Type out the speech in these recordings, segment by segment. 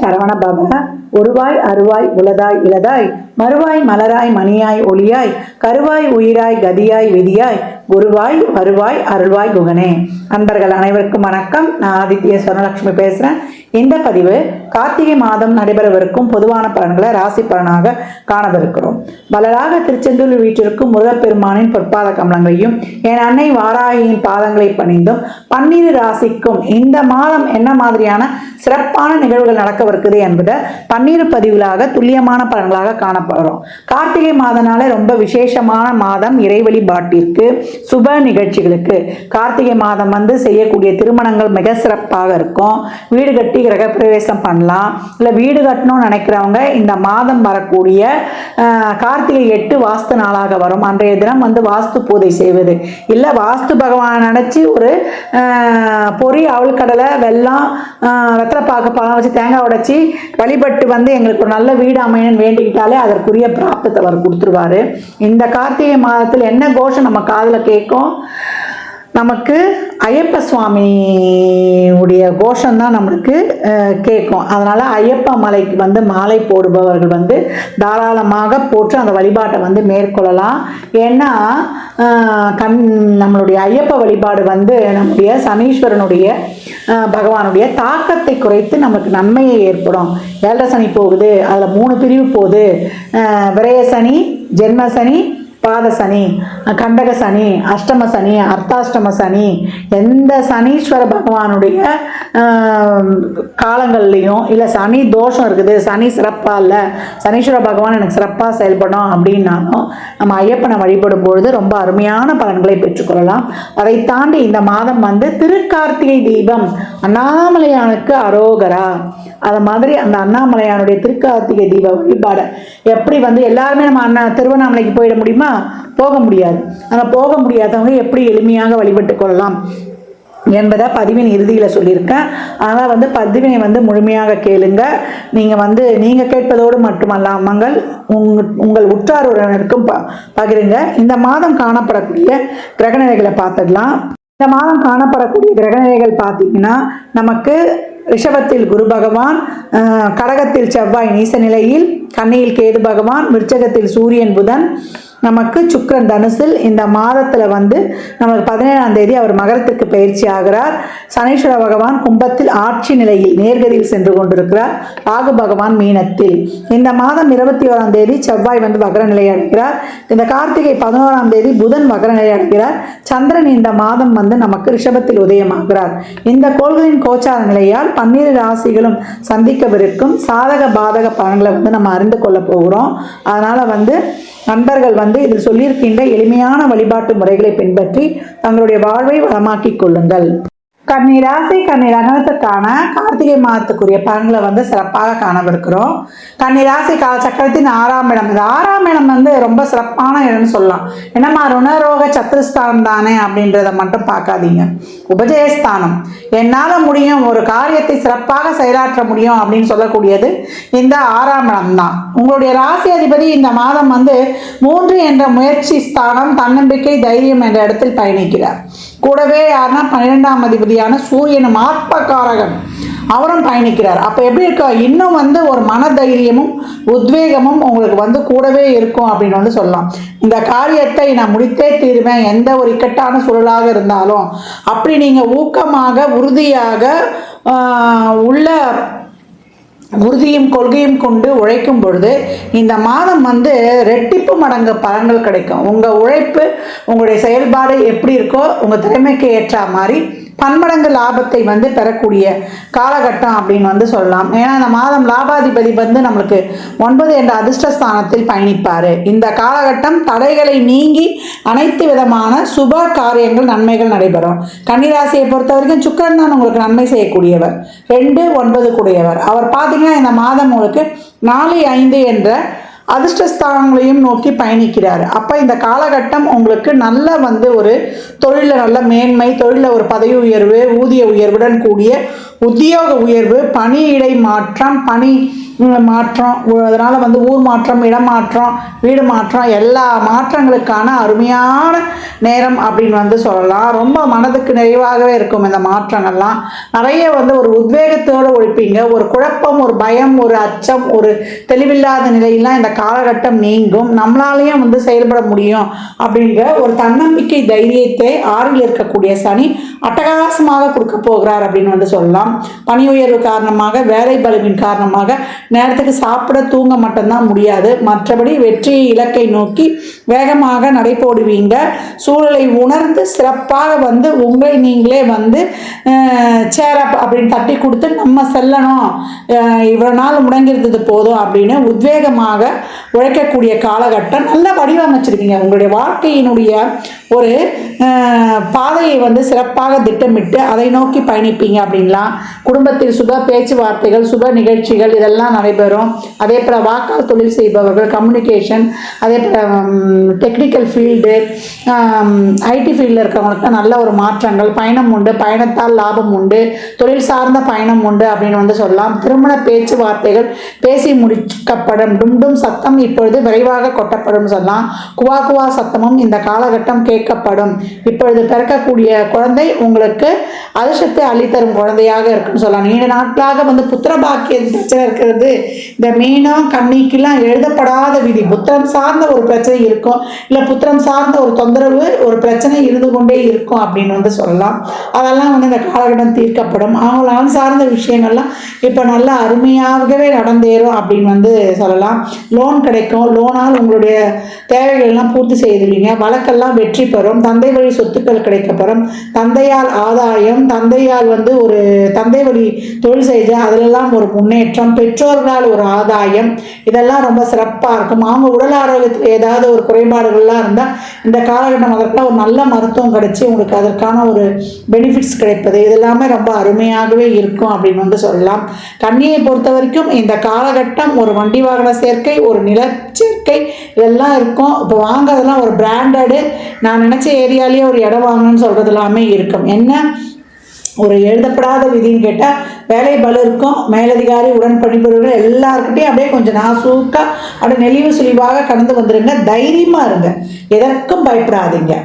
சரவண பவ. ஒருவாய் அருவாய் உளதாய் இளதாய் மறுவாய் மலராய் மணியாய் ஒளியாய் கருவாய் உயிராய் கதியாய் விதியாய் குருவாய் வருவாய் அருள்வாய் குகனே. நண்பர்கள் அனைவருக்கும் வணக்கம். நான் ஆதித்ய சொர்ணலட்சுமி பேசுறேன். இந்த பதிவு கார்த்திகை மாதம் நடைபெறவிருக்கும் பொதுவான பலன்களை ராசி பலனாக காணவிருக்கிறோம். வளராக திருச்செந்தூர் வீட்டிற்கும் முருகப்பெருமானின் பொற்பாத கமலங்களையும் என் அன்னை வாராகியின் பாதங்களை பணிந்தும் 12 ராசிக்கும் இந்த மாதம் என்ன மாதிரியான சிறப்பான நிகழ்வுகள் நடக்கவிருக்குது என்பதை 12 பதிவுகளாக துல்லியமான பலன்களாக காணப்படுறோம். கார்த்திகை மாதனால ரொம்ப விசேஷமான மாதம். இறை வழிபாட்டிற்கு, சுப நிகழ்ச்சிகளுக்கு கார்த்திகை மாதம் செய்யக்கூடிய திருமணங்கள் மிக சிறப்பாக இருக்கும். வீடு கட்டி கிரக பிரவேசம் பண்ணலாம். இல்லை வீடு கட்டணும்னு நினைக்கிறவங்க இந்த மாதம் வரக்கூடிய கார்த்திகை 8 வாஸ்து நாளாக வரும். அன்றைய தினம் வாஸ்து பூஜை செய்வது, இல்லை வாஸ்து பகவான் நினைச்சு ஒரு பொறி, அவள் கடலை, வெல்லம், வெத்தலைப்பாக்கு பழம் வச்சு தேங்காய் உடைச்சி வழிபட்டு எங்களுக்கு ஒரு நல்ல வீடு அமையணும்னு வேண்டிக்கிட்டாலே அதற்குரிய பிராப்தத்தை அவர் கொடுத்துருவாரு. இந்த கார்த்திகை மாதத்தில் என்ன கோஷம் நம்ம காதில் கேட்கும்? நமக்கு ஐயப்ப சுவாமியுடைய கோஷம் தான் நம்மளுக்கு கேட்கும். அதனால ஐயப்ப மலைக்கு மாலை போடுபவர்கள் தாராளமாக போட்டு அந்த வழிபாட்டை மேற்கொள்ளலாம். ஏன்னா நம்மளுடைய ஐயப்ப வழிபாடு நம்முடைய சனீஸ்வரனுடைய பகவானுடைய தாக்கத்தை குறைத்து நமக்கு நன்மையை ஏற்படும். 7 சனி போகுது, அதில் 3 பிரிவு போகுது. விரய சனி, ஜென்ம சனி, பாத சனி, கண்டக சனி, அஷ்டம சனி, அர்த்தாஷ்டம சனி, எந்த சனீஸ்வர பகவானுடைய காலங்கள்லையும் இல்லை சனி தோஷம் இருக்குது, சனி சிறப்பாக இல்லை, சனீஸ்வர பகவான் எனக்கு சிறப்பாக செயல்படும் அப்படின்னாலும் நம்ம ஐயப்பனை வழிபடும் பொழுது ரொம்ப அருமையான பலன்களை பெற்றுக்கொள்ளலாம். அதை தாண்டி இந்த மாதம் திருக்கார்த்திகை தீபம், அண்ணாமலையானுக்கு அரோகரா, அது மாதிரி அந்த அண்ணாமலையானுடைய திருக்கார்த்திகை தீப வழிபாடை எப்படி எல்லாருமே நம்ம திருவண்ணாமலைக்கு போயிட முடியுமா? போக முடியாது. நம்ம போக முடியாதவங்க எப்படி எளிமையாக வழிபட்டு கொள்ளலாம் என்பதை பதிவின் இறுதியில் சொல்லியிருக்கேன். அதனால் பதிவினை முழுமையாக கேளுங்க. நீங்கள் கேட்பதோடு மட்டுமல்லாமல் உங்கள் உற்றார் உறவினருக்கும் பகிருங்க. இந்த மாதம் காணப்படக்கூடிய கிரகநிலைகளை பார்த்துடலாம். இந்த மாதம் காணப்படக்கூடிய கிரகநிலைகள் பார்த்தீங்கன்னா, நமக்கு ரிஷபத்தில் குரு பகவான், கடகத்தில் செவ்வாய் நீச நிலையில், கன்னியில் கேது பகவான், விருச்சகத்தில் சூரியன் புதன், நமக்கு சுக்கிரன் தனுசில். இந்த மாதத்தில் நமக்கு 17ஆம் தேதி அவர் மகரத்துக்கு பயிற்சி ஆகிறார். சனீஸ்வர பகவான் கும்பத்தில் ஆட்சி நிலையில் நேர்கதியில் சென்று கொண்டிருக்கிறார். ராகு பகவான் மீனத்தில். இந்த மாதம் 21ஆம் தேதி செவ்வாய் வக்ர நிலை அடைகிறார். இந்த கார்த்திகை 11ஆம் தேதி புதன் வக்ர நிலை அடைகிறார். சந்திரன் இந்த மாதம் நமக்கு ரிஷபத்தில் உதயமாகிறார். இந்த கோள்களின் கோச்சார நிலையால் 12 ராசிகளும் சந்திக்கவிருக்கும் சாதக பாதக பலன்களை நம்ம அறிந்து கொள்ள போகிறோம். அதனால நண்பர்கள் இதில் சொல்லியிருக்கின்ற எளிமையான வழிபாட்டு முறைகளை பின்பற்றி தங்களுடைய வாழ்வை வளமாக்கிக் கொள்ளுங்கள். கன்னி ராசி, கன்னி லக்னத்துக்கான கார்த்திகை மாதத்துக்குரிய பலன்களை சிறப்பாக காணவிருக்கிறோம். கன்னி ராசி காலச்சக்கரத்தின் 6ஆம் இடம். இந்த 6ஆம் இடம் ரொம்ப சிறப்பான இடம்னு சொல்லலாம். என்னம்மா ருணரோக சத்துருஸ்தானம் தானே அப்படின்றத மட்டும் பார்க்காதீங்க. உபஜயஸ்தானம். என்னால் முடியும், ஒரு காரியத்தை சிறப்பாக செயலாற்ற முடியும் அப்படின்னு சொல்லக்கூடியது இந்த 6ஆம் இடம் தான். உங்களுடைய ராசி அதிபதி இந்த மாதம் 3 என்ற முயற்சி ஸ்தானம், தன்னம்பிக்கை, தைரியம் என்ற இடத்தில் பயணிக்கிறார். கூடவே யாருன்னா 12ஆம் அதிபதியான சூரியனும் ஆத்மகாரகன், அவரும் பயணிக்கிறார். அப்போ எப்படி இருக்கா? இன்னும் ஒரு மனதைரியமும் உத்வேகமும் உங்களுக்கு கூடவே இருக்கும் அப்படின்னு சொல்லலாம். இந்த காரியத்தை நான் முடித்தே தீருவேன், எந்த ஒரு இக்கட்டான சூழலாக இருந்தாலும் அப்படி நீங்கள் ஊக்கமாக உறுதியாக உள்ள உறுதியும் கொள்கையும் கொண்டு உழைக்கும் பொழுது இந்த மாதம் ரெட்டிப்பு மடங்கு பலன்கள் கிடைக்கும். உங்கள் உழைப்பு, உங்களுடைய செயல்பாடு எப்படி இருக்கோ உங்கள் திறமைக்கு ஏற்ற மாதிரி பன்மடங்கு லாபத்தை பெறக்கூடிய காலகட்டம் அப்படின்னு சொல்லலாம். ஏன்னா இந்த மாதம் லாபாதிபதி நம்மளுக்கு 9 என்ற அதிர்ஷ்டஸ்தானத்தில் பயணிப்பார். இந்த காலகட்டம் தடைகளை நீங்கி அனைத்து விதமான சுப காரியங்கள், நன்மைகள் நடைபெறும். கன்னிராசியை பொறுத்த வரைக்கும் சுக்கிரன் தான் உங்களுக்கு நன்மை செய்யக்கூடியவர். 2, 9 கூடியவர். அவர் பார்த்தீங்கன்னா இந்த மாதம் உங்களுக்கு 4, 5 என்ற அதிர்ஷ்டஸ்தானங்களையும் நோக்கி பயணிக்கிறார். அப்போ இந்த காலகட்டம் உங்களுக்கு நல்ல ஒரு தொழிலில் நல்ல மேன்மை, தொழிலில் ஒரு பதவி உயர்வு, ஊதிய உயர்வுடன் கூடிய உத்தியோக உயர்வு, பணியிடை மாற்றம், பணி மாற்றம், அதனால் வந்து ஊர் மாற்றம், இடம் மாற்றம், வீடு மாற்றம், எல்லா மாற்றங்களுக்கான அருமையான நேரம் அப்படின்னு வந்து சொல்லலாம். ரொம்ப மனதுக்கு நிறைவாகவே இருக்கும் இந்த மாற்றங்கள்லாம். நிறைய வந்து ஒரு உத்வேகத்தோடு ஒழிப்பீங்க. ஒரு குழப்பம், ஒரு பயம், ஒரு அச்சம், ஒரு தெளிவில்லாத நிலையெல்லாம் இந்த காலகட்டம் நீங்கும். நம்மளாலேயும் வந்து செயல்பட முடியும் அப்படிங்கிற ஒரு தன்னம்பிக்கை, தைரியத்தை 6ல் இருக்கக்கூடிய சனி அட்டகாசமாக கொடுக்க போகிறார் அப்படின்னு வந்து சொல்லலாம். பணி உயர்வு காரணமாக, வேலை பலுவின் காரணமாக நேரத்துக்கு சாப்பிட தூங்க மட்டும்தான் முடியாது. மற்றபடி வெற்றி இலக்கை நோக்கி வேகமாக நடைபோடுவீங்க. சூழலை உணர்ந்து சிறப்பாக வந்து உங்களை நீங்களே வந்து சேரப் அப்படின்னு தட்டி கொடுத்து நம்ம செல்லணும், இவ்வளோ நாள் முடங்கிருந்தது போதும் அப்படின்னு உத்வேகமாக உழைக்கக்கூடிய காலகட்டம். நல்லா வடிவமைச்சிருக்கீங்க. உங்களுடைய வாழ்க்கையினுடைய ஒரு பாதையை வந்து சிறப்பாக திட்டமிட்டு அதை நோக்கி பயணிப்பீங்க அப்படின்லாம். குடும்பத்தில் சுப பேச்சுவார்த்தைகள், சுப நிகழ்ச்சிகள் இதெல்லாம் நடைபெறும். அதே போல் வாக்காளர் தொழில் செய்பவர்கள், கம்யூனிகேஷன், அதே போல் டெக்னிக்கல் ஃபீல்டு, ஐடி ஃபீல்டில் இருக்கிறவங்களுக்கு நல்ல ஒரு மாற்றங்கள், பயணம் உண்டு, பயணத்தால் லாபம் உண்டு, தொழில் சார்ந்த பயணம் உண்டு அப்படின்னு வந்து சொல்லலாம். திருமண பேச்சுவார்த்தைகள் பேசி முடிக்கப்படும். டும் சத்தம் இப்பொழுது விரைவாக கொட்டப்படும் சொல்லலாம். குவா குவா சத்தமும் இந்த காலகட்டம் கேட்கப்படும். இப்பொழுது பிறக்கக்கூடிய குழந்தை உங்களுக்கு அதிர்ஷ்டத்தை அள்ளித்தரும் குழந்தையாக இருக்குன்னு சொல்லலாம். நீண்ட நாட்களாக வந்து புத்திர பாக்கிய பிரச்சனை இருக்கிறது. இந்த மீனம் கன்னிக்கெல்லாம் எழுதப்படாத விதி, புத்திரம் சார்ந்த ஒரு பிரச்சனை இருக்கும், இல்லை புத்திரம் சார்ந்த ஒரு தொந்தரவு, ஒரு பிரச்சனை இருந்து கொண்டே இருக்கும் அப்படின்னு வந்து சொல்லலாம். அதெல்லாம் வந்து இந்த காலகட்டம் தீர்க்கப்படும். அவங்களாம் சார்ந்த விஷயங்கள்லாம் இப்போ நல்லா அருமையாகவே நடந்தேறும் அப்படின்னு வந்து சொல்லலாம். லோன் கிடைக்கும். லோனால் உங்களுடைய தேவைகள் எல்லாம் பூர்த்தி செய்துவீங்க. வழக்கெல்லாம் வெற்றி பெறும். தந்தை வழி சொத்துக்கள் கிடைக்கப்பெறும். தந்தையால் ஆதாயம், தந்தையால் வந்து ஒரு தந்தை வழி தொழில் செய்து அதிலெல்லாம் ஒரு முன்னேற்றம், பெற்றோர்களால் ஒரு ஆதாயம், இதெல்லாம் ரொம்ப சிறப்பாக இருக்கும். அவங்க உடல் ஆரோக்கியத்தில் ஏதாவது ஒரு குறைபாடுகள்லாம் இருந்தால் இந்த காலகட்டம் அதற்கெல்லாம் ஒரு நல்ல மருத்துவம் கிடைச்சி உங்களுக்கு அதற்கான ஒரு பெனிஃபிட்ஸ் கிடைப்பது, இதெல்லாமே ரொம்ப அருமையாகவே இருக்கும் அப்படின்னு வந்து சொல்லலாம். கன்னியை பொறுத்த வரைக்கும் இந்த காலகட்டம் ஒரு வண்டி வாகன சேர்க்கை, ஒரு நில சேர்க்கை இதெல்லாம் இருக்கும். இப்போ வாங்குறதெல்லாம் ஒரு பிராண்டடு, நான் நினச்ச ஏரியாலேயே ஒரு இடம் வாங்கணும்னு சொல்கிறது எல்லாமே இருக்கும். என்ன ஒரு எழுதப்படாத விதின்னு கேட்டால் வேலை பலு இருக்கும். மேலதிகாரி, உடன் பணிபுரிவர்கள் எல்லாருக்கிட்டையும் அப்படியே கொஞ்சம் நாசூக்காக அப்படியே நெளிவு சுழிவாக கடந்து வந்துடுங்க. தைரியமாக இருங்க, எதற்கும் பயப்படாதீங்க.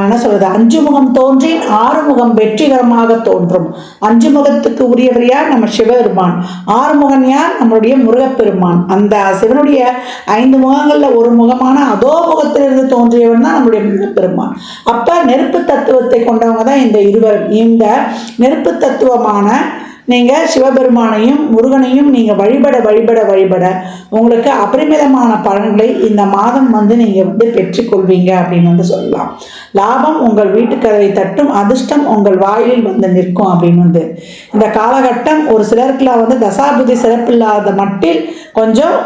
என்ன சொல்றது, 5 முகம் தோன்றின் 6 முகம் வெற்றிகரமாக தோன்றும். 5 முகத்துக்கு உரியவர் யார்? நம்ம சிவபெருமான். 6 முகம் யார்? நம்மளுடைய முருகப்பெருமான். அந்த சிவனுடைய 5 முகங்கள்ல ஒரு முகமான அதோ முகத்திலிருந்து தோன்றியவன் தான் நம்முடைய முருகப்பெருமான். அப்ப நெருப்பு தத்துவத்தை கொண்டவங்க தான் இந்த இருவரும். இந்த நெருப்பு தத்துவமான நீங்கள் சிவபெருமானையும் முருகனையும் நீங்கள் வழிபட வழிபட வழிபட உங்களுக்கு அபரிமிதமான பலன்களை இந்த மாதம் வந்து நீங்கள் வந்து பெற்றுக்கொள்வீங்க அப்படின்னு வந்து சொல்லலாம். லாபம் உங்கள் வீட்டுக்கதவை தட்டும், அதிர்ஷ்டம் உங்கள் வாயிலில் வந்து நிற்கும் அப்படின்னு வந்து இந்த காலகட்டம். ஒரு சிலருக்குலாம் வந்து தசாபுதி சிறப்பில்லாத மட்டில் கொஞ்சம்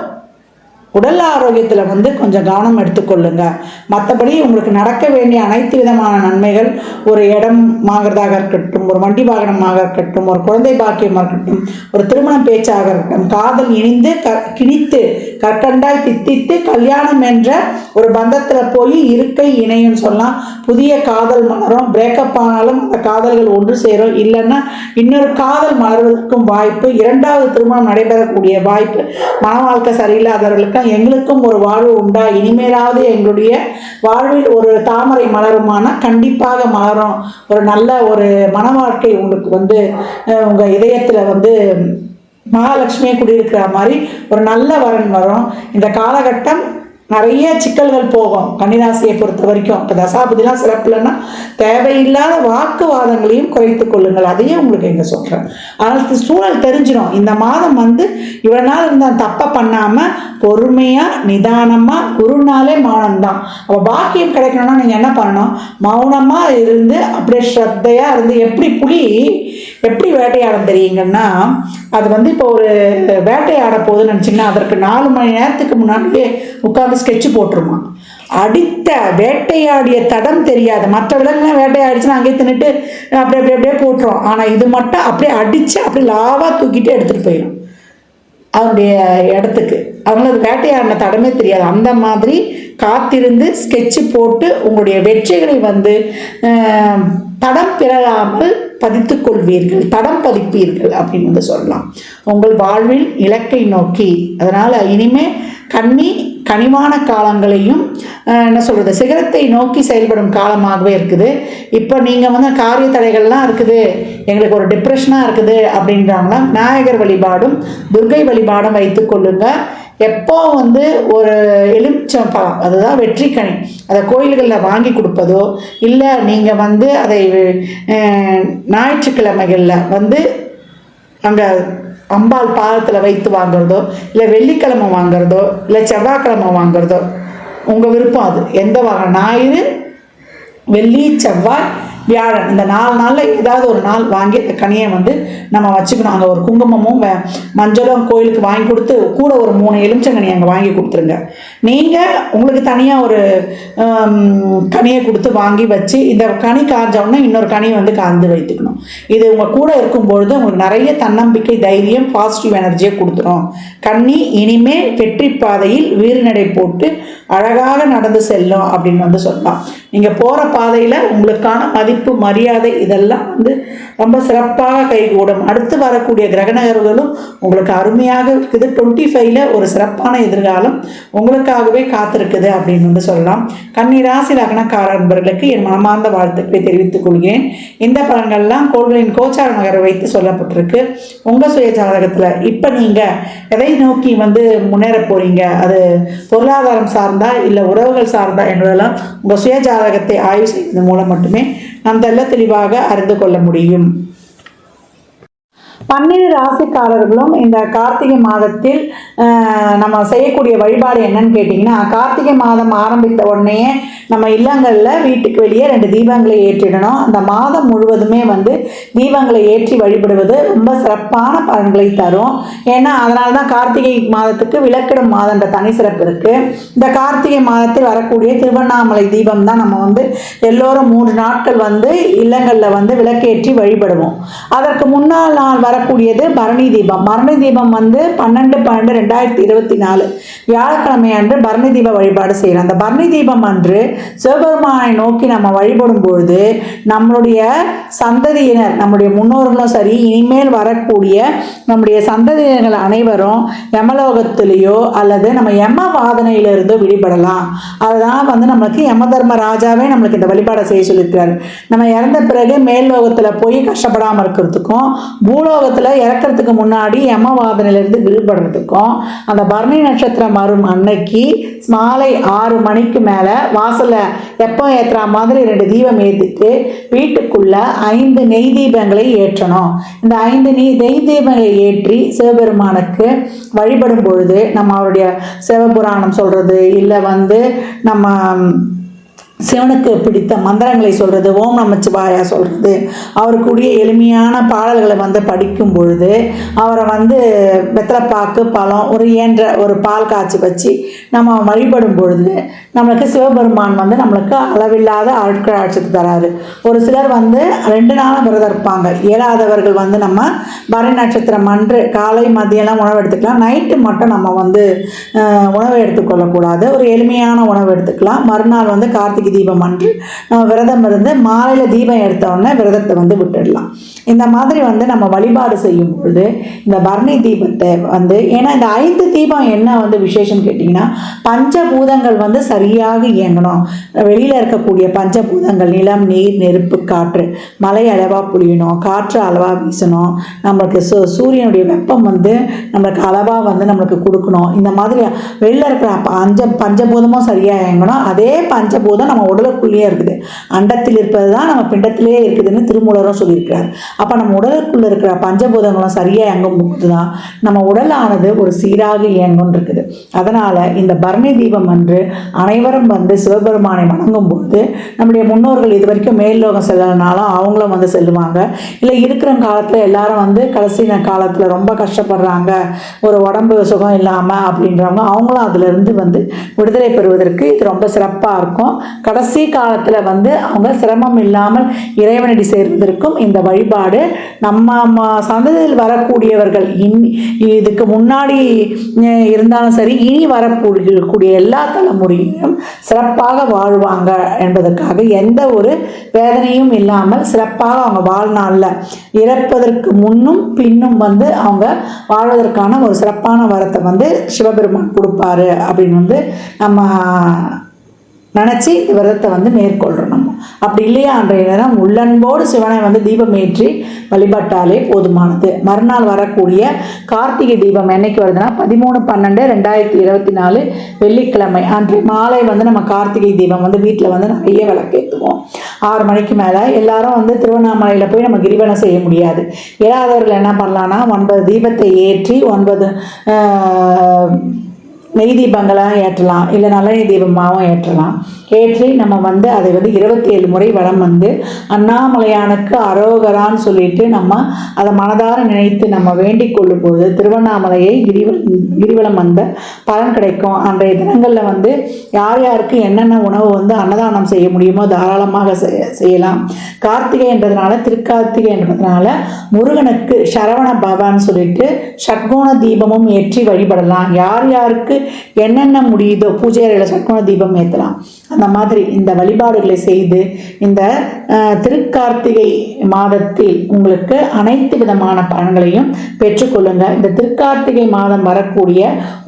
உடல் ஆரோக்கியத்தில் வந்து கொஞ்சம் கவனம் எடுத்துக்கொள்ளுங்க. மற்றபடி உங்களுக்கு நடக்க வேண்டிய அனைத்து விதமான நன்மைகள், ஒரு இடம் வாங்குறதாக இருக்கட்டும், ஒரு வண்டி வாகனமாக இருக்கட்டும், ஒரு குழந்தை பாக்கியமாக இருக்கட்டும், ஒரு திருமண பேச்சாக இருக்கட்டும், காதல் இணைந்து கிணித்து கற்கண்டாய் தித்தித்து கல்யாணம் என்ற ஒரு பந்தத்தில் போய் இருக்கை இணையும் சொல்லலாம். புதிய காதல் மலரும். பிரேக்கப் ஆனாலும் அந்த காதல்கள் ஒன்று சேரும். இல்லைன்னா இன்னொரு காதல் மலர்வதற்கும் வாய்ப்பு, 2வது திருமணம் நடைபெறக்கூடிய வாய்ப்பு. மன வாழ்க்கை சரியில்லாதவர்களுக்கு எங்களுக்கும் ஒரு வாழ்வு உண்டா, இனிமேலாவது எங்களுடைய வாழ்வில் ஒரு தாமரை மலருமானா கண்டிப்பாக மலரும். ஒரு நல்ல ஒரு மன வாழ்க்கை உங்களுக்கு வந்து உங்க இதயத்துல வந்து மகாலட்சுமியை குடியிருக்கிற மாதிரி ஒரு நல்ல வரன் வரும். இந்த காலகட்டம் நிறைய சிக்கல்கள் போகும் கன்னிராசியை பொறுத்த வரைக்கும். இப்போ தசாபதிலாம் சிறப்பு இல்லைன்னா தேவையில்லாத வாக்குவாதங்களையும் குறைத்து கொள்ளுங்கள். அதையும் உங்களுக்கு எங்க சொல்கிறேன். அதனால் சூழல் தெரிஞ்சிடும். இந்த மாதம் வந்து இவ்வளோ நாள் இருந்தால் தப்பை பண்ணாமல் பொறுமையாக நிதானமாக, குருநாளே மௌனம்தான். அப்போ பாக்கியம் கிடைக்கணும்னா நீங்கள் என்ன பண்ணணும்? மௌனமாக இருந்து அப்படியே ஸ்ரத்தையாக இருந்து, எப்படி புலி எப்படி வேட்டையாட தெரியுங்கன்னா, அது வந்து இப்போ ஒரு வேட்டையாட போகுதுன்னு நினச்சிங்கன்னா அதற்கு 4 மணி நேரத்துக்கு முன்னாடியே உட்காந்து ஸ்கெட்சு போட்டுருமா. அடித்த வேட்டையாடிய தடம் தெரியாது. மற்ற விலங்குலாம் வேட்டையாடிச்சுன்னா அங்கேயே தின்னுட்டு அப்படியே போட்டுரும். ஆனால் இது மட்டும் அப்படியே அடித்து அப்படியே லாவாக தூக்கிட்டு எடுத்துகிட்டு போயிடும் அவருடைய இடத்துக்கு. அவங்களுக்கு வேட்டையாடின தடமே தெரியாது. அந்த மாதிரி காத்திருந்து ஸ்கெட்சு போட்டு உங்களுடைய வெற்றிகளை வந்து தடம் பிறகாமல் பதித்துக் கொள்வீர்கள், தடம் பதிப்பீர்கள் அப்படின்னு வந்து சொல்லலாம். உங்கள் வாழ்வில் இலக்கை நோக்கி. அதனால் இனிமே கனிவான காலங்களையும் என்ன சொல்கிறது, சிகரத்தை நோக்கி செயல்படும் காலமாகவே இருக்குது. இப்போ நீங்கள் வந்து காரிய தடைகள்லாம் இருக்குது, எங்களுக்கு ஒரு டிப்ரெஷனாக இருக்குது அப்படின்றாங்கன்னா விநாயகர் வழிபாடும் துர்கை வழிபாடும் வைத்து கொள்ளுங்க. எப்போ வந்து ஒரு எலுமிச்சம் பழம், அதுதான் வெற்றிக்கனி, அதை கோயில்களில் வாங்கி கொடுப்பதோ இல்லை நீங்கள் வந்து அதை ஞாயிற்றுக்கிழமைகளில் வந்து அங்கே அம்பாள் பாதத்தில் வைத்து வாங்குறதோ இல்லை வெள்ளிக்கிழமை வாங்குறதோ இல்லை செவ்வாய்க்கிழமை வாங்குறதோ உங்கள் விருப்பம். அது எந்த ஞாயிறு, வெள்ளி, செவ்வாய், வியாழன், இந்த 4 நாளில் ஏதாவது ஒரு நாள் வாங்கி அந்த கனியை வந்து நம்ம வச்சுக்கணும். அங்கே ஒரு குங்குமமும் மஞ்சளும் கோயிலுக்கு வாங்கி கொடுத்து கூட ஒரு 3 எலுமிச்சங்கனி அங்கே வாங்கி கொடுத்துருங்க. நீங்கள் உங்களுக்கு தனியாக ஒரு கனியை கொடுத்து வாங்கி வச்சு இந்த கனி காய்ஞ்சோன்னா இன்னொரு கனியை வந்து காய்ந்து வைத்துக்கணும். இது உங்கள் கூட இருக்கும்பொழுது உங்களுக்கு நிறைய தன்னம்பிக்கை, தைரியம், பாசிட்டிவ் எனர்ஜியை கொடுத்துரும். கன்னி இனிமேல் வெற்றி பாதையில் வீறுநடை போட்டு அழகாக நடந்து செல்லும் அப்படின்னு வந்து சொல்லலாம். நீங்கள் போகிற பாதையில் உங்களுக்கான மதிப்பு, மரியாதை இதெல்லாம் வந்து ரொம்ப சிறப்பாக கைகூடும். அடுத்து வரக்கூடிய கிரக நகர்வுகளும் உங்களுக்கு அருமையாக இருக்குது. 25ல் ஒரு சிறப்பான எதிர்காலம் உங்களுக்காகவே காத்திருக்குது அப்படின்னு வந்து சொல்லலாம். கன்னி ராசி லக்னக்கார நண்பர்களுக்கு என் மனமார்ந்த வாழ்த்துக்களை தெரிவித்துக் கொள்கிறேன். இந்த பலன்கள்லாம் கோள்களின் கோச்சார நகரை வைத்து சொல்லப்பட்டிருக்கு. உங்கள் சுய ஜாதகத்தில் இப்போ நீங்கள் எதை நோக்கி வந்து முன்னேற போகிறீங்க, அது பொருளாதாரம் சார்ந்தா இல்லை உறவுகள் சார்ந்தா என்பதெல்லாம் உங்கள் சுய ஜாதகத்தை ஆய்வு செய்வதன் மூலம் மட்டுமே நாம் தெல்ல தெளிவாக அறிந்து கொள்ள முடியும். 12 ராசிக்காரர்களும் இந்த கார்த்திகை மாதத்தில் நம்ம செய்யக்கூடிய வழிபாடு என்னன்னு கேட்டிங்கன்னா, கார்த்திகை மாதம் ஆரம்பித்த உடனே நம்ம இல்லங்களில் வீட்டுக்கு வெளியே 2 தீபங்களை ஏற்றிடணும். அந்த மாதம் முழுவதுமே வந்து தீபங்களை ஏற்றி வழிபடுவது ரொம்ப சிறப்பான பலன்களை தரும். ஏன்னா அதனால தான் கார்த்திகை மாதத்துக்கு விளக்கிடும் மாதன்ற தனி சிறப்பு இருக்குது. இந்த கார்த்திகை மாதத்தில் வரக்கூடிய திருவண்ணாமலை தீபம் தான் நம்ம வந்து எல்லோரும் 3 நாட்கள் வந்து இல்லங்களில் வந்து விளக்கேற்றி வழிபடுவோம். அதற்கு முன்னாள் நாள் வரக்கூடியது பரணி தீபம். பரணி தீபம் வந்து 12/12/2024 வியாழக்கிழமை அன்று பரணி தீப வழிபாடு செய்யலாம். அந்த பரணி தீபம் அன்று சிவபெருமானை நோக்கி நம்ம வழிபடும் பொழுது நம்மளுடைய சந்ததியினர், நம்முடைய முன்னோர்களும் சரி, இனிமேல் வரக்கூடிய நம்முடைய சந்ததியினர்கள் அனைவரும் யமலோகத்திலேயோ அல்லது நம்ம யம வாதனையிலிருந்தோ விடுபடலாம். அதுதான் வந்து நம்மளுக்கு யம தர்ம ராஜாவே நம்மளுக்கு இந்த வழிபாடை செய்ய சொல்லியிருக்கிறாரு. நம்ம இறந்த பிறகு மேல் லோகத்தில் போய் கஷ்டப்படாமல் இருக்கிறதுக்கும், பூலோகத்தில் இறக்கிறதுக்கு முன்னாடி யம வாதனையிலிருந்து விடுபடுறதுக்கும் அந்த பரணி நட்சத்திரம் வரும் அன்னைக்கு மாலை 6 மணிக்கு மேலே வாசலில் எப்போ ஏற்றுற மாதிரி 2 தீபம் ஏற்றிட்டு வீட்டுக்குள்ள 5 நெய் தீபங்களை ஏற்றணும். இந்த 5 நெய் தீபங்களை ஏற்றி சிவபெருமானுக்கு வழிபடும் பொழுது நம்ம அவருடைய சிவபுராணம் சொல்கிறது, இல்லை வந்து நம்ம சிவனுக்கு பிடித்த மந்திரங்களை சொல்கிறது, ஓம் நமச்சிவாயா சொல்கிறது, அவருக்குரிய எளிமையான பாடல்களை வந்து படிக்கும் பொழுது அவரை வந்து வெத்தலைப்பாக்கு, பழம், ஒரு பால் காய்ச்சி வச்சு நம்ம வழிபடும் பொழுது நம்மளுக்கு சிவபெருமான் வந்து நம்மளுக்கு அளவில்லாத ஆட்கள் ஆட்சித்து தராரு. ஒரு சிலர் வந்து 2 நாளும் விரதம் இருப்பாங்க. இயலாதவர்கள் வந்து நம்ம பரணி நட்சத்திரம் அன்று காலை மதியம்லாம் உணவு எடுத்துக்கலாம். நைட்டு மட்டும் நம்ம வந்து உணவு எடுத்துக்கொள்ளக்கூடாது. ஒரு எளிமையான உணவு எடுத்துக்கலாம். மறுநாள் வந்து கார்த்திகை தீபம் அன்று நம்ம விரதம் இருந்து மாலையில் தீபம் எடுத்த உடனே விரதத்தை வந்து விட்டுடலாம். இந்த மாதிரி வந்து நம்ம வழிபாடு செய்யும் பொழுது இந்த பரணி தீபத்தை வந்து, ஏன்னா இந்த 5 தீபம் என்ன வந்து விசேஷம் கேட்டிங்கன்னா, பஞ்சபூதங்கள் வந்து சரியாக இயங்கணும். வெளியில் இருக்கக்கூடிய பஞ்சபூதங்கள் நிலம், நீர், நெருப்பு, காற்று, மழை அளவாக பொழியணும், காற்று அளவாக வீசணும், நம்மளுக்கு சூரியனுடைய வெப்பம் வந்து நம்மளுக்கு அளவாக வந்து நம்மளுக்கு கொடுக்கணும். இந்த மாதிரி வெளியில் இருக்கிற பஞ்சபூதமும் சரியாக இயங்கணும். அதே பஞ்சபூதம் நம்ம உடலுக்குள்ளேயே இருக்குது. அண்டத்தில் இருப்பது தான் நம்ம பிண்டத்திலே இருக்குதுன்னு திருமூலரும் சொல்லியிருக்கிறார். அப்போ நம்ம உடலுக்குள்ளே இருக்கிற பஞ்சபூதங்களும் சரியாக இயங்கும் போது தான் நம்ம உடலானது ஒரு சீராக இயங்கும் இருக்குது. அதனால் இந்த பரணி தீபம் அன்று அனைவரும் வந்து சிவபெருமானை வணங்கும் போது நம்முடைய முன்னோர்கள் இது வரைக்கும் மேல்லோகம் செல்லனாலும் அவங்களும் வந்து செல்லுவாங்க. இல்லை இருக்கிற காலத்தில் எல்லாரும் வந்து கடைசி காலத்தில் ரொம்ப கஷ்டப்படுறாங்க, ஒரு உடம்பு சுகம் இல்லாமல் அப்படின்றவங்க அவங்களும் அதிலிருந்து வந்து விடுதலை பெறுவதற்கு இது ரொம்ப சிறப்பாக இருக்கும். கடைசி காலத்தில் வந்து அவங்க சிரமம் இல்லாமல் இறைவனடி சேர்வதற்கும் இந்த வழிபாடு நம்ம சந்ததியில் வரக்கூடியவர்கள் இதுக்கு முன்னாடி இருந்தாலும் சரி, இனி வரக்கூடிய எல்லா தலைமுறையும் சிறப்பாக வாழ்வாங்க என்பதற்காக எந்த ஒரு வேதனையும் இல்லாமல் சிறப்பாக அவங்க வாழ்நாளில் இறப்பதற்கு முன்னும் பின்னும் வந்து அவங்க வாழ்வதற்கான ஒரு சிறப்பான வரத்தை வந்து சிவபெருமான் கொடுப்பாரு அப்படின்னு வந்து நம்ம நினச்சி இந்த விரதத்தை வந்து மேற்கொள்கிறோம். நம்ம அப்படி இல்லையா அன்றைய நேரம் உள்ளன்போடு சிவனை வந்து தீபம் ஏற்றி வழிபட்டாலே போதுமானது. மறுநாள் வரக்கூடிய கார்த்திகை தீபம் என்னைக்கு வருதுன்னா 13/12/2024 வெள்ளிக்கிழமை அன்றைய மாலை வந்து நம்ம கார்த்திகை தீபம் வந்து வீட்டில் வந்து நிறைய விளக்கேற்றுவோம். 6 மணிக்கு மேலே எல்லாரும் வந்து திருவண்ணாமலையில் போய் நம்ம கிரிவலம் செய்ய முடியாது. இயலாதவர்கள் என்ன பண்ணலான்னா 9 தீபத்தை ஏற்றி 9 நெய் தீபங்களாக ஏற்றலாம், இல்லை நல்லெண்ணெய் தீபமாகவும் ஏற்றலாம். ஏற்றி நம்ம வந்து அதை வந்து 27 முறை வரம் வந்து அண்ணாமலையானுக்கு அரோகரான்னு சொல்லிட்டு நம்ம அதை மனதார நினைத்து நம்ம வேண்டிக் கொள்ளும் போது திருவண்ணாமலையை கிரிவலம் வந்த பலன் கிடைக்கும். அன்றைய தினங்களில் வந்து யார் யாருக்கு என்னென்ன உணவு வந்து அன்னதானம் செய்ய முடியுமோ தாராளமாக செய்யலாம். கார்த்திகை என்றதுனால, திருக்கார்த்திகை என்றதுனால முருகனுக்கு சரவண பவான்னு சொல்லிட்டு ஷட்கோண தீபமும் ஏற்றி வழிபடலாம். யார் யாருக்கு என்னென்ன முடியுதோ பூஜை அறையில் ஷட்கோண தீபம் ஏற்றலாம். அந்த மாதிரி இந்த வழிபாடுகளை செய்து இந்த திருக்கார்த்திகை மாதத்தில் உங்களுக்கு அனைத்து விதமான பலன்களையும் பெற்றுக்கொள்ளுங்க. இந்த திருக்கார்த்திகை மாதம் வரக்கூடிய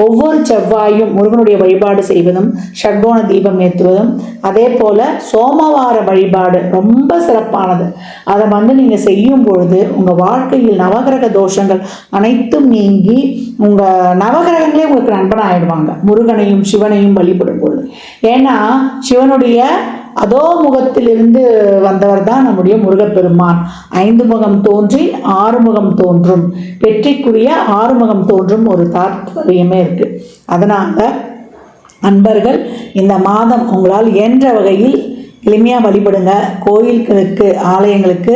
ஒவ்வொரு செவ்வாயும் முருகனுடைய வழிபாடு செய்வதும் ஷட்கோண தீபம் ஏற்றுவதும், அதே போல சோமவார வழிபாடு ரொம்ப சிறப்பானது. அதை வந்து நீங்க செய்யும் பொழுது உங்க வாழ்க்கையில் நவகிரக தோஷங்கள் அனைத்தும் நீங்கி உங்க நவகிரகங்களே உங்களுக்கு நண்பன் ஆயிடுவாங்க முருகனையும் சிவனையும் வழிபடும் பொழுது. ஏன்னா சிவனுடைய அதோ முகத்திலிருந்து வந்தவர் தான் நம்முடைய முருகப்பெருமான். 5 முகம் தோன்றி 6 முகம் தோன்றும், வெற்றிக்குரிய 6 முகம் தோன்றும் ஒரு தாற்பயமே இருக்கு. அதனால அன்பர்கள் இந்த மாதம் உங்களால் இயன்ற வகையில் எளிமையாக வழிபடுங்க. கோயில்களுக்கு ஆலயங்களுக்கு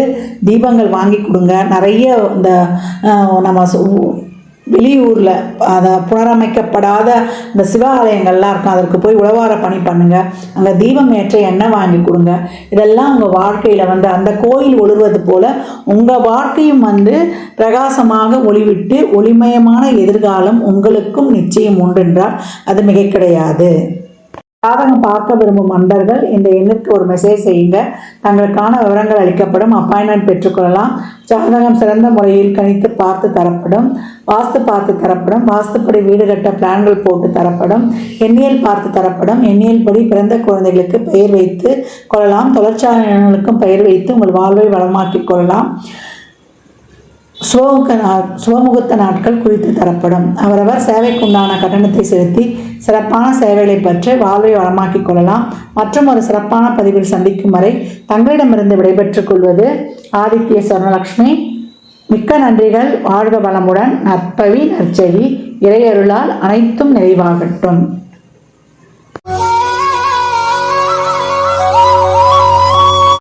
தீபங்கள் வாங்கி கொடுங்க. நிறைய இந்த நம்ம வெளியூரில் அதை புனரமைக்கப்படாத இந்த சிவாலயங்கள்லாம் இருக்கும், அதற்கு போய் உழவார பணி பண்ணுங்க. அங்கே தீபம் ஏற்ற எண்ணெய் வாங்கி கொடுங்க. இதெல்லாம் உங்கள் வாழ்க்கையில் வந்து அந்த கோயில் ஒளிர்வது போல உங்கள் வாழ்க்கையும் வந்து பிரகாசமாக ஒளிவிட்டு ஒளிமயமான எதிர்காலம் உங்களுக்கும் நிச்சயம் உண்டு என்றால் அது மிக கிடையாது. ஜாதகம் பார்க்க விரும்பும் அன்பர்கள் இந்த எண்ணுக்கு ஒரு மெசேஜ் செய்யுங்க. தங்களுக்கான விவரங்கள் அளிக்கப்படும். அப்பாயின்மெண்ட் பெற்றுக்கொள்ளலாம். ஜாதகம் சிறந்த முறையில் கணித்து பார்த்து தரப்படும். வாஸ்து பார்த்து தரப்படும். வாஸ்துப்படி வீடு கட்ட பிளான்கள் போட்டு தரப்படும். எண்ணியல் பார்த்து தரப்படும். எண்ணியல் படி பிறந்த குழந்தைகளுக்கு பெயர் வைத்து கொள்ளலாம். தொழிற்சாலைகளுக்கும் பெயர் வைத்து உங்கள் வாழ்வை வளமாக்கிக் கொள்ளலாம். சுபமுகூர்த்த நாட்கள் குறித்து தரப்படும். அவரவர் சேவைக்குண்டான கட்டணத்தை செலுத்தி சிறப்பான சேவைகளை பற்றி வாழ்வை வளமாக்கிக் கொள்ளலாம். மற்றும் ஒரு சிறப்பான பதிவில் சந்திக்கும் வரை தங்களிடமிருந்து விடைபெற்றுக் கொள்வது ஆதித்ய சொர்ணலக்ஷ்மி. மிக்க நன்றிகள். வாழ்க வளமுடன். நற்பவி நற்செவி இறையருளால் அனைத்தும் நிறைவாகட்டும்.